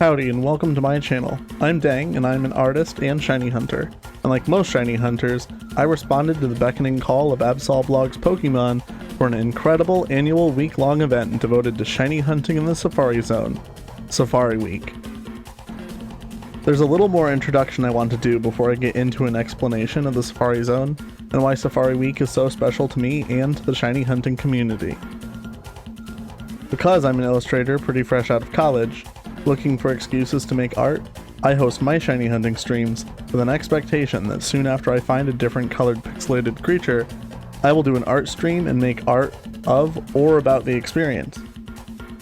Howdy and welcome to my channel. I'm Dang and I'm an artist and shiny hunter. And like most shiny hunters, I responded to the beckoning call of Absolblog's Pokemon for an incredible annual week-long event devoted to shiny hunting in the Safari Zone, Safari Week. There's a little more introduction I want to do before I get into an explanation of the Safari Zone and why Safari Week is so special to me and to the shiny hunting community. Because I'm an illustrator pretty fresh out of college, looking for excuses to make art, I host my shiny hunting streams with an expectation that soon after I find a different colored pixelated creature, I will do an art stream and make art of or about the experience.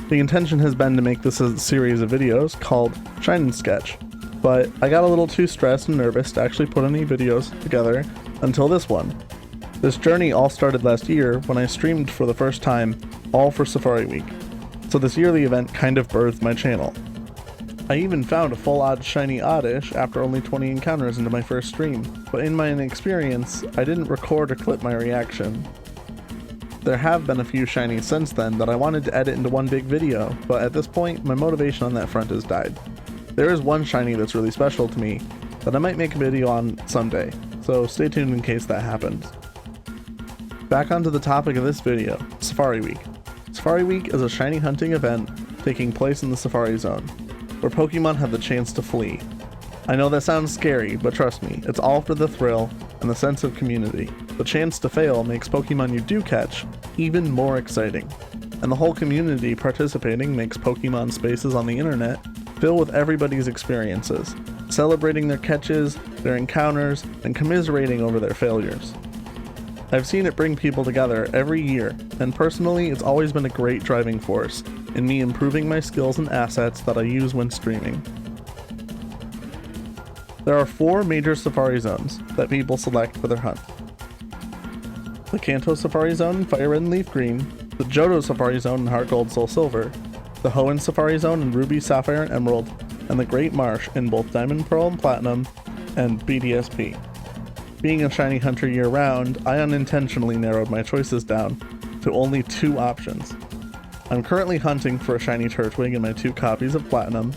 The intention has been to make this a series of videos called Shine&Sketch, but I got a little too stressed and nervous to actually put any videos together until this one. This journey all started last year when I streamed for the first time, all for Safari Week, so this yearly event kind of birthed my channel. I even found a full odd shiny oddish after only 20 encounters into my first stream, but in my inexperience, I didn't record or clip my reaction. There have been a few shinies since then that I wanted to edit into one big video, but at this point, my motivation on that front has died. There is one shiny that's really special to me that I might make a video on someday, so stay tuned in case that happens. Back onto the topic of this video, Safari Week. Safari Week is a shiny hunting event taking place in the Safari Zone, where Pokemon have the chance to flee. I know that sounds scary, but trust me, it's all for the thrill and the sense of community. The chance to fail makes Pokemon you do catch even more exciting, and the whole community participating makes Pokemon spaces on the internet fill with everybody's experiences, celebrating their catches, their encounters, and commiserating over their failures. I've seen it bring people together every year, and personally it's always been a great driving force in me improving my skills and assets that I use when streaming. There are 4 major Safari Zones that people select for their hunt. The Kanto Safari Zone in Fire Red and Leaf Green, the Johto Safari Zone in Heart Gold Soul Silver, the Hoenn Safari Zone in Ruby, Sapphire, and Emerald, and the Great Marsh in both Diamond, Pearl, and Platinum, and BDSP. Being a shiny hunter year-round, I unintentionally narrowed my choices down to only 2 options. I'm currently hunting for a shiny Turtwig in my 2 copies of Platinum.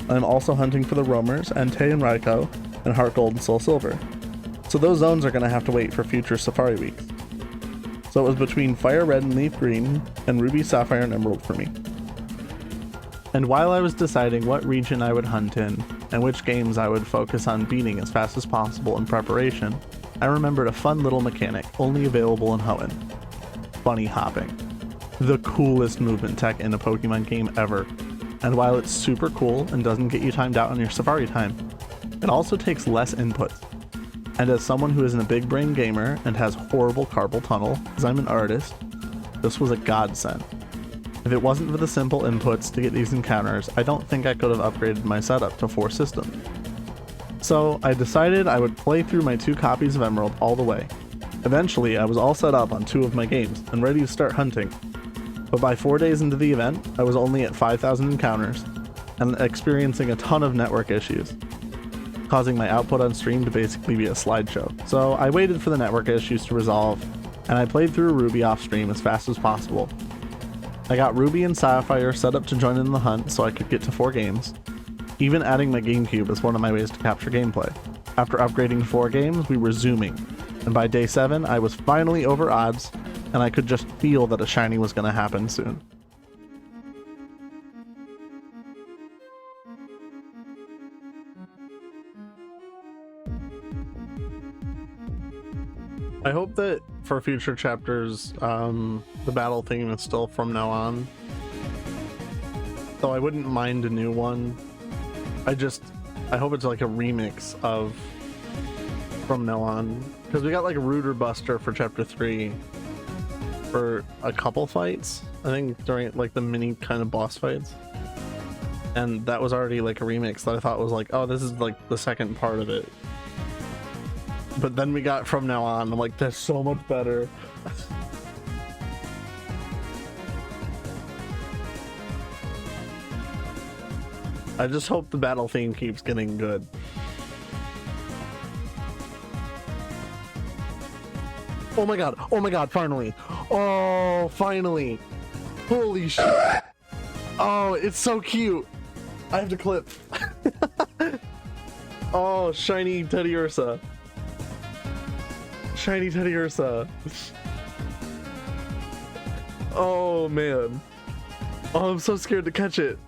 I'm also hunting for the Roamers, Entei and Raikou, in Heart Gold and Soul Silver. So those zones are going to have to wait for future Safari Weeks. So it was between Fire Red and Leaf Green, and Ruby, Sapphire, and Emerald for me. And while I was deciding what region I would hunt in, and which games I would focus on beating as fast as possible in preparation, I remembered a fun little mechanic only available in Hoenn: bunny hopping. The coolest movement tech in a Pokemon game ever, and while it's super cool and doesn't get you timed out on your Safari time, it also takes less input. And as someone who isn't a big brain gamer and has horrible carpal tunnel, as I'm an artist, this was a godsend. If it wasn't for the simple inputs to get these encounters, I don't think I could have upgraded my setup to 4 systems. So I decided I would play through my 2 copies of Emerald all the way. Eventually, I was all set up on 2 of my games and ready to start hunting. But by 4 days into the event, I was only at 5,000 encounters and experiencing a ton of network issues, causing my output on stream to basically be a slideshow. So I waited for the network issues to resolve, and I played through Ruby off stream as fast as possible. I got Ruby and Sapphire set up to join in the hunt so I could get to 4 games. Even adding my GameCube is one of my ways to capture gameplay. After upgrading to 4 games, we were zooming, and by day 7, I was finally over odds, and I could just feel that a shiny was going to happen soon. I hope that for future chapters, the battle theme is still from now on. Though I wouldn't mind a new one. I hope it's like a remix of from now on. Because we got like a Rooter Buster for chapter 3 for a couple fights. I think during like the mini kind of boss fights. And that was already like a remix that I thought was like, oh, this is like the second part of it. But then we got from now on. I'm like, that's so much better. I just hope the battle theme keeps getting good. Oh my god, finally. Oh, finally. Holy shit. Oh, it's so cute. I have to clip. Oh, shiny Teddy Ursa. Shiny Teddy Ursa. Oh man. Oh, I'm so scared to catch it.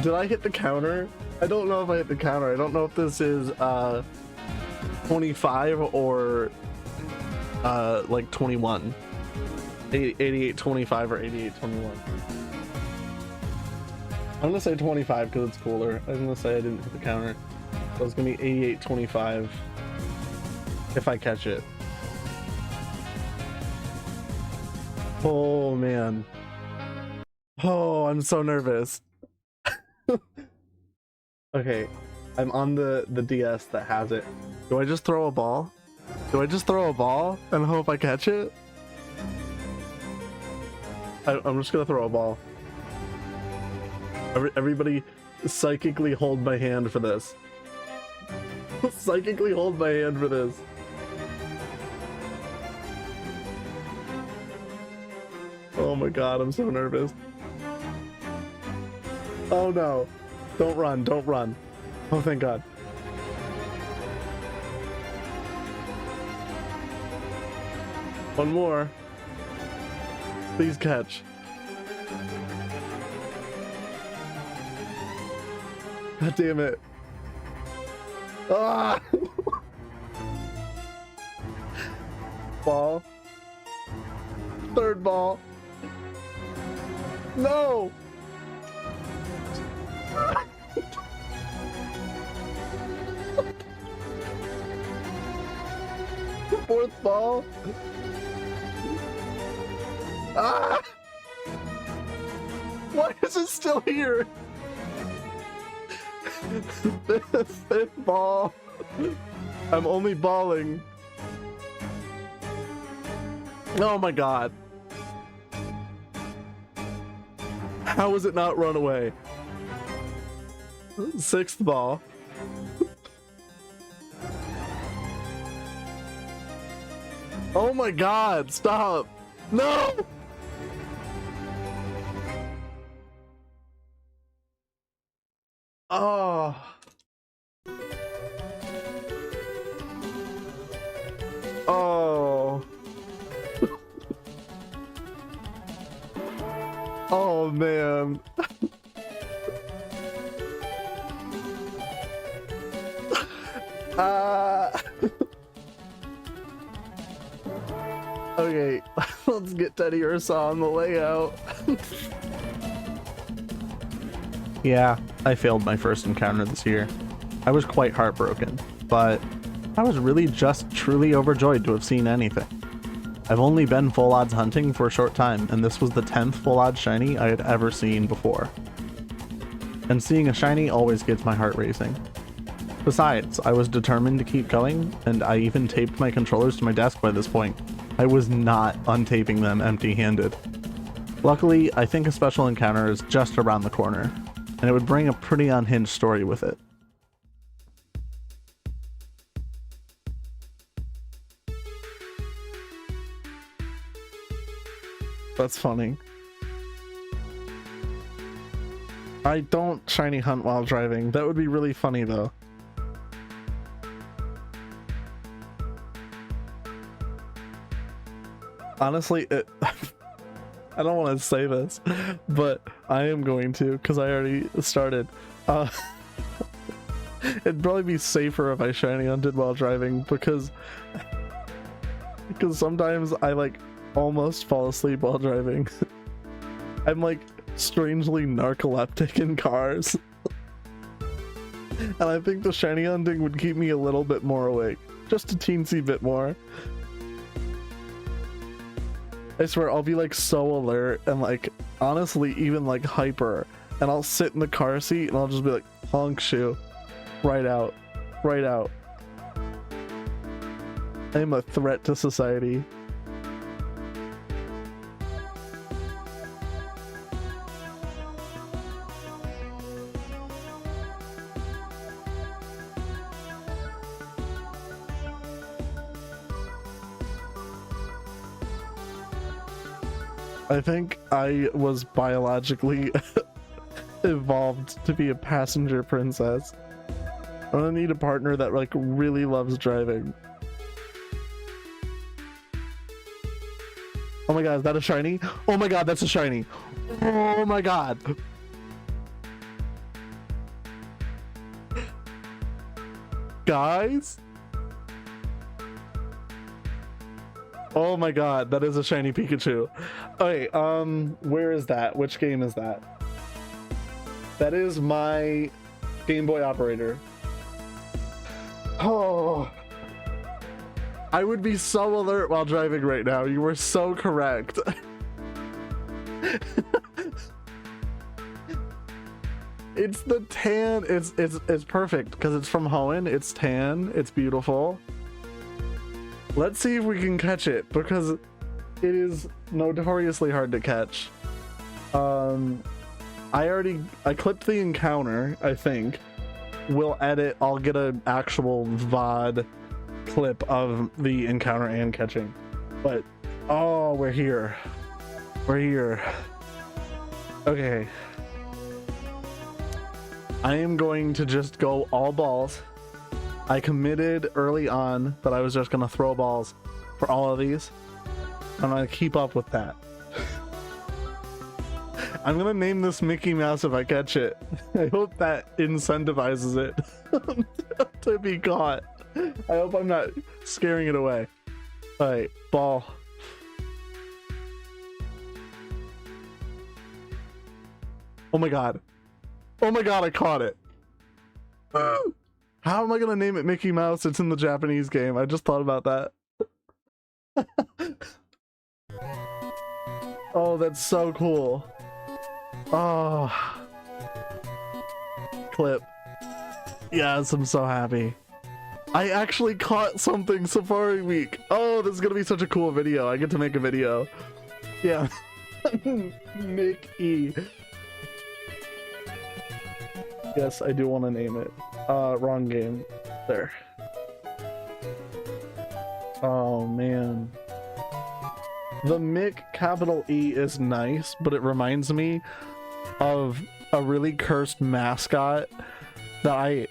Did I hit the counter? I don't know if I hit the counter. I don't know if this is 25 or like 21. 88.25 or 88.21. I'm gonna say 25 because it's cooler. I'm gonna say I didn't hit the counter. So it's gonna be 88.25 if I catch it. Oh man. Oh, I'm so nervous. Okay, I'm on the DS that has it. Do I just throw a ball? Do I just throw a ball and hope I catch it? I'm just gonna throw a ball. Everybody psychically hold my hand for this. Psychically hold my hand for this. Oh my god, I'm so nervous. Oh no. Don't run, don't run. Oh, thank god. One more. Please catch. God damn it. Ah! Ball. Third ball. No! Fourth ball. Ah! Why is it still here? Fifth ball. I'm only balling. Oh my god. How is it not run away? Sixth ball. Oh my god, stop. No! Oh. Oh. Oh man. Okay, let's get Teddy Ursa on the layout. Yeah, I failed my first encounter this year. I was quite heartbroken, but I was really just truly overjoyed to have seen anything. I've only been full odds hunting for a short time, and this was the 10th full odds shiny I had ever seen before. And seeing a shiny always gets my heart racing. Besides, I was determined to keep going, and I even taped my controllers to my desk by this point. I was not untaping them empty-handed. Luckily, I think a special encounter is just around the corner, and it would bring a pretty unhinged story with it. That's funny. I don't shiny hunt while driving. That would be really funny though. Honestly, I don't want to say this, but I am going to because I already started. It'd probably be safer if I shiny hunted while driving because sometimes I like almost fall asleep while driving. I'm like strangely narcoleptic in cars. And I think the shiny hunting would keep me a little bit more awake. Just a teensy bit more. I swear I'll be like so alert and like honestly even like hyper, and I'll sit in the car seat and I'll just be like honk shoe right out, right out. I am a threat to society. I think I was biologically evolved to be a passenger princess. I'm gonna need a partner that like really loves driving. Oh my god, is that a shiny? Oh my god, that's a shiny. Oh my god. Guys? Oh my god, that is a shiny Pikachu. Okay, where is that? Which game is that? That is my Game Boy operator. Oh, I would be so alert while driving right now. You were so correct. It's the tan. It's perfect because it's from Hoenn. It's tan. It's beautiful. Let's see if we can catch it because it is notoriously hard to catch. I clipped the encounter, I think. We'll edit, I'll get an actual VOD clip of the encounter and catching. But, oh, we're here. We're here. Okay. I am going to just go all balls. I committed early on that I was just gonna throw balls for all of these. I'm gonna keep up with that. I'm gonna name this Mickey Mouse if I catch it. I hope that incentivizes it to be caught. I hope I'm not scaring it away. Alright, ball. Oh my god. Oh my god, I caught it. How am I gonna name it Mickey Mouse? It's in the Japanese game. I just thought about that. Oh, that's so cool. Oh. Clip. Yes, I'm so happy. I actually caught something Safari Week. Oh, this is gonna be such a cool video. I get to make a video. Yeah. Mickey. Yes, I do want to name it. Wrong game. There. Oh, man. The Mick capital E is nice, but it reminds me of a really cursed mascot that I...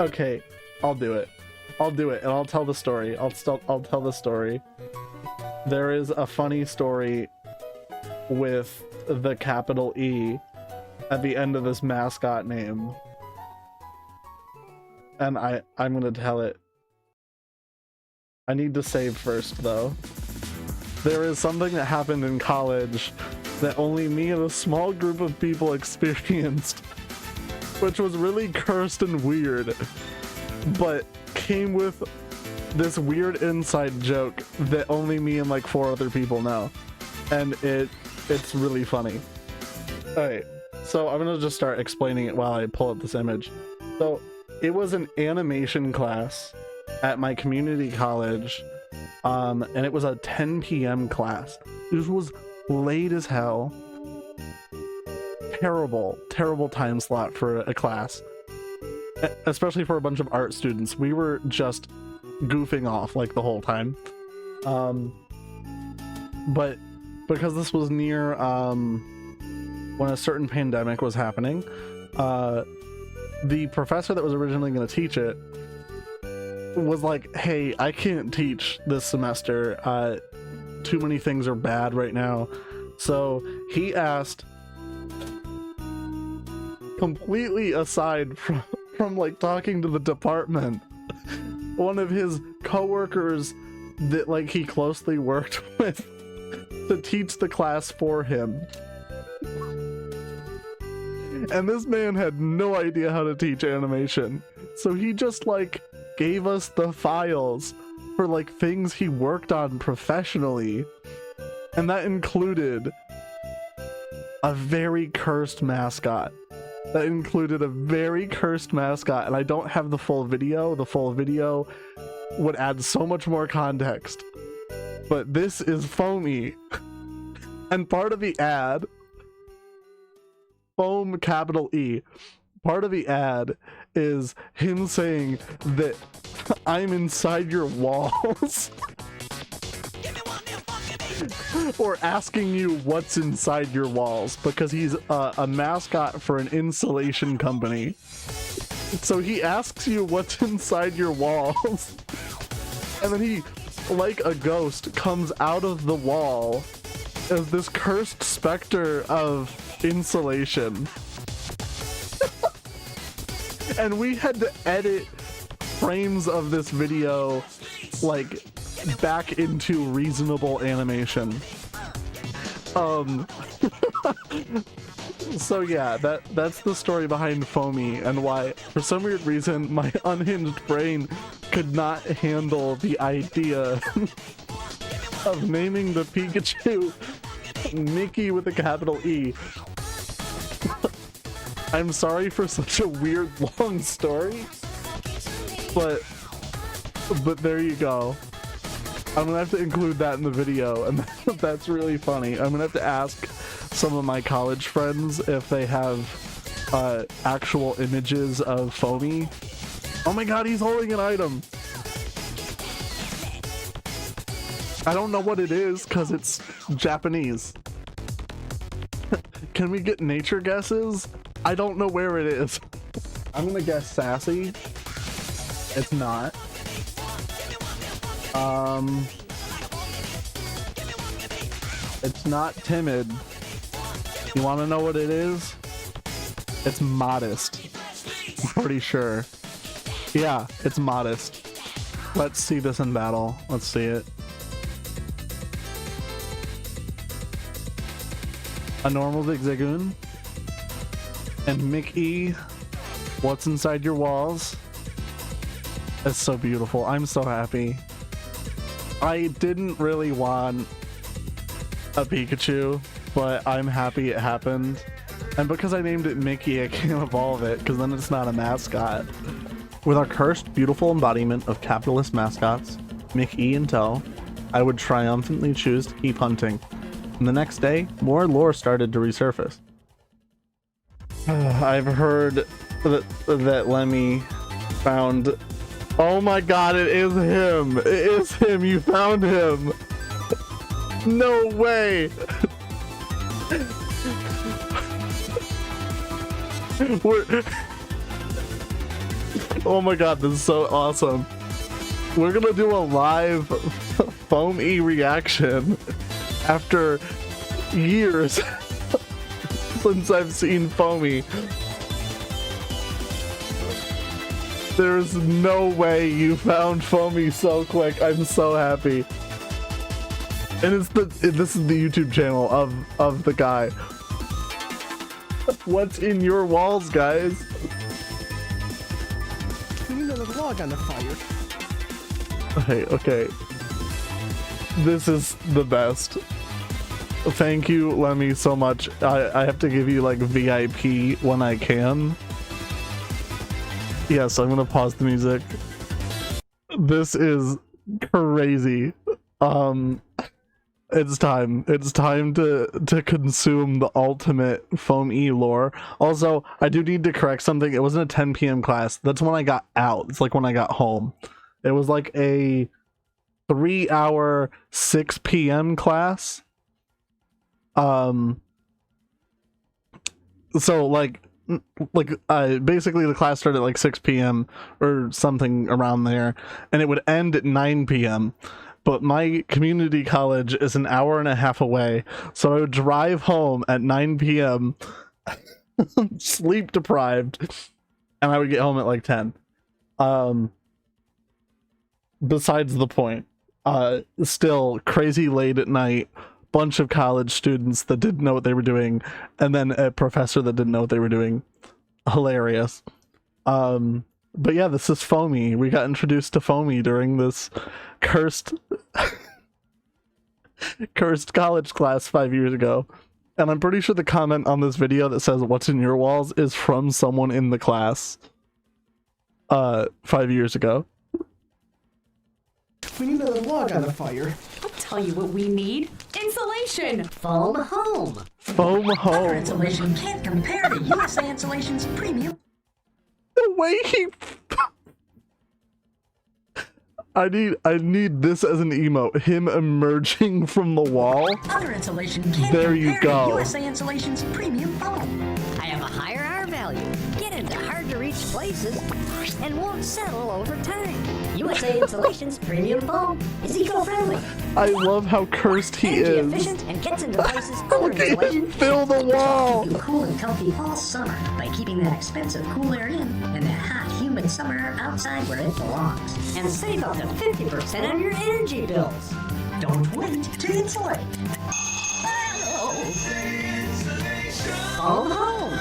Okay, I'll do it. I'll do it, and I'll tell the story. I'll tell the story. There is a funny story with the capital E at the end of this mascot name. And I'm gonna tell it. I need to save first, though. There is something that happened in college that only me and a small group of people experienced, which was really cursed and weird, but came with this weird inside joke that only me and like 4 other people know. And it's really funny. Alright, so I'm gonna just start explaining it while I pull up this image. So it was an animation class at my community college, and it was a 10 p.m. class. This was late as hell. Terrible time slot for a class, especially for a bunch of art students. We were just goofing off like the whole time. But because this was near when a certain pandemic was happening, the professor that was originally going to teach it was like, hey, I can't teach this semester. Too many things are bad right now. So he asked, completely aside from like talking to the department, one of his coworkers that like he closely worked with to teach the class for him. And this man had no idea how to teach animation. So he just like gave us the files for like things he worked on professionally. And that included a very cursed mascot. And I don't have the full video. The full video would add so much more context. But this is foamy. And part of the ad, foam capital E, part of the ad is him saying that I'm inside your walls. or asking you what's inside your walls, because he's a mascot for an insulation company. So he asks you what's inside your walls, and then he, like a ghost, comes out of the wall as this cursed specter of insulation. And we had to edit frames of this video like back into reasonable animation. So yeah, that's the story behind Foamy, and why for some weird reason my unhinged brain could not handle the idea of naming the Pikachu Mickey with a capital E. I'm sorry for such a weird long story, but there you go. I'm gonna have to include that in the video, and that's really funny. I'm gonna have to ask some of my college friends if they have actual images of Foamy. Oh my god, he's holding an item. I don't know what it is because it's Japanese. Can we get nature guesses? I don't know where it is. I'm gonna guess sassy. It's not. It's not timid. You want to know what it is? It's modest. I'm pretty sure. Yeah, it's modest. Let's see this in battle. Let's see it. A normal Zigzagoon. And Mickey, what's inside your walls? It's so beautiful. I'm so happy. I didn't really want a Pikachu, but I'm happy it happened. And because I named it Mickey, I can't evolve it, because then it's not a mascot. With our cursed, beautiful embodiment of capitalist mascots, Mickey and tow, I would triumphantly choose to keep hunting. And the next day, more lore started to resurface. I've heard that Lemmy found... Oh my god, it is him! It is him! You found him! No way! Oh my god, this is so awesome. We're gonna do a live Foamy reaction after years since I've seen Foamy. There's no way you found Foamy so quick. I'm so happy. And this is the YouTube channel of the guy. What's in your walls, guys? Another log on the fire. Okay. This is the best. Thank you, Lemmy, so much. I have to give you like VIP when I can. Yes, I'm gonna pause the music. This is crazy. It's time to consume the ultimate Foamy lore. Also, I do need to correct something. It wasn't a 10 p.m. class. That's when I got out. It's like when I got home. It was like a 3-hour 6 p.m. class. So like basically the class started at like 6 p.m. or something around there, and it would end at 9 p.m. But my community college is an hour and a half away, so I would drive home at 9 p.m. sleep deprived, and I would get home at like 10. Besides the point. Still crazy late at night, bunch of college students that didn't know what they were doing, and then a professor that didn't know what they were doing. Hilarious. But yeah, this is Foamy. We got introduced to Foamy during this cursed college class 5 years ago. And I'm pretty sure the comment on this video that says what's in your walls is from someone in the class 5 years ago. We need another log on the fire. I'll tell you what we need. Insulation! Foam home. Foam Other home. insulation can't compare to USA Insulation's premium. The way he... I need this as an emote. Him emerging from the wall. Other insulation can't There you compare go. to USA Insulation's premium foam. I have a higher R value, get into hard-to-reach places, and won't settle over time. USA Insulation's premium foam is eco-friendly, I love how cursed he energy is. efficient, and gets into places other Look at him insulation. fill the wall. You cool and comfy all summer by keeping that expensive cool air in and that hot, humid summer air outside where it belongs. And save up to 50% on your energy bills. Don't wait to insulate. Phone home.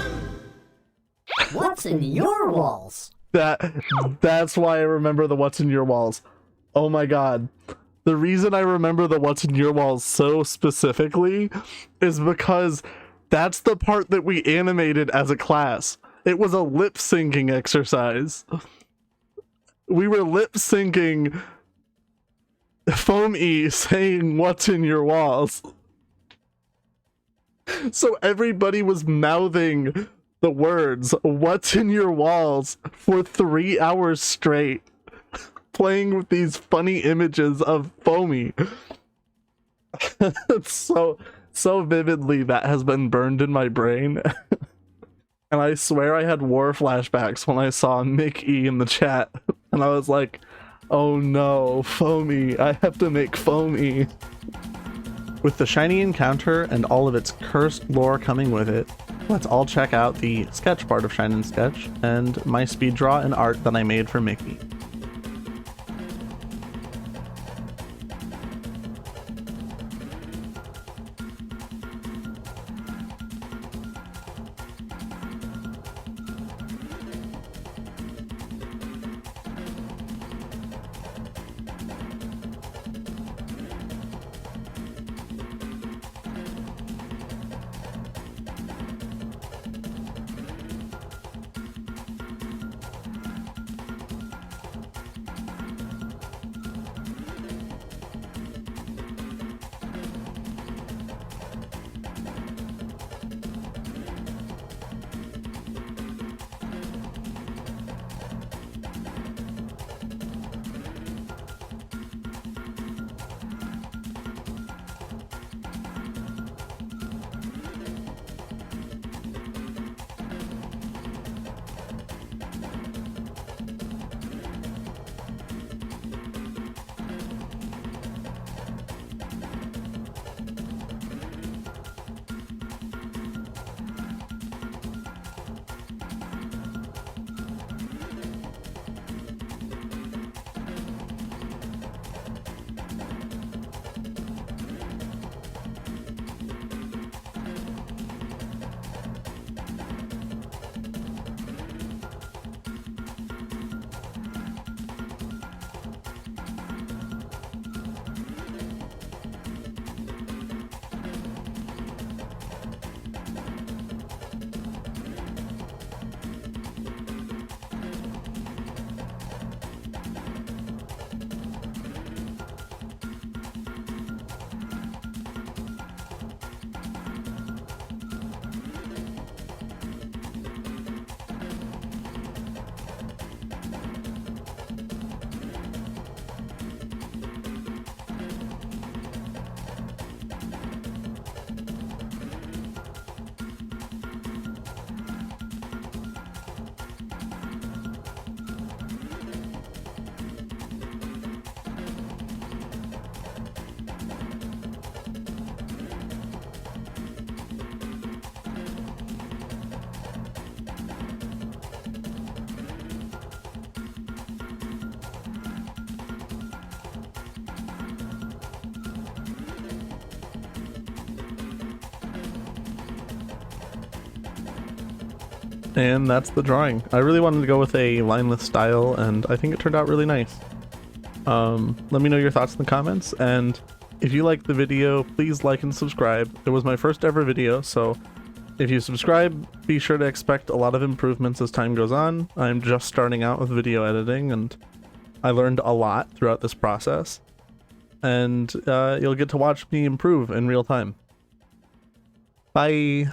What's in your walls? That's why I remember the what's in your walls. Oh my god. The reason I remember the what's in your walls so specifically is because that's the part that we animated as a class. It was a lip syncing exercise. We were lip syncing Foamy saying what's in your walls. So everybody was mouthing the words what's in your walls for 3 hours straight, playing with these funny images of Foamy. so vividly that has been burned in my brain. And I swear I had war flashbacks when I saw Mick E in the chat, and I was like, oh no, Foamy, I have to make Foamy. With the shiny encounter and all of its cursed lore coming with it, let's all check out the sketch part of Shine&Sketch and my speed draw and art that I made for Mickey. And that's the drawing. I really wanted to go with a lineless style, and I think it turned out really nice. Let me know your thoughts in the comments, and if you liked the video, please like and subscribe. It was my first ever video, so if you subscribe, be sure to expect a lot of improvements as time goes on. I'm just starting out with video editing, and I learned a lot throughout this process. And you'll get to watch me improve in real time. Bye!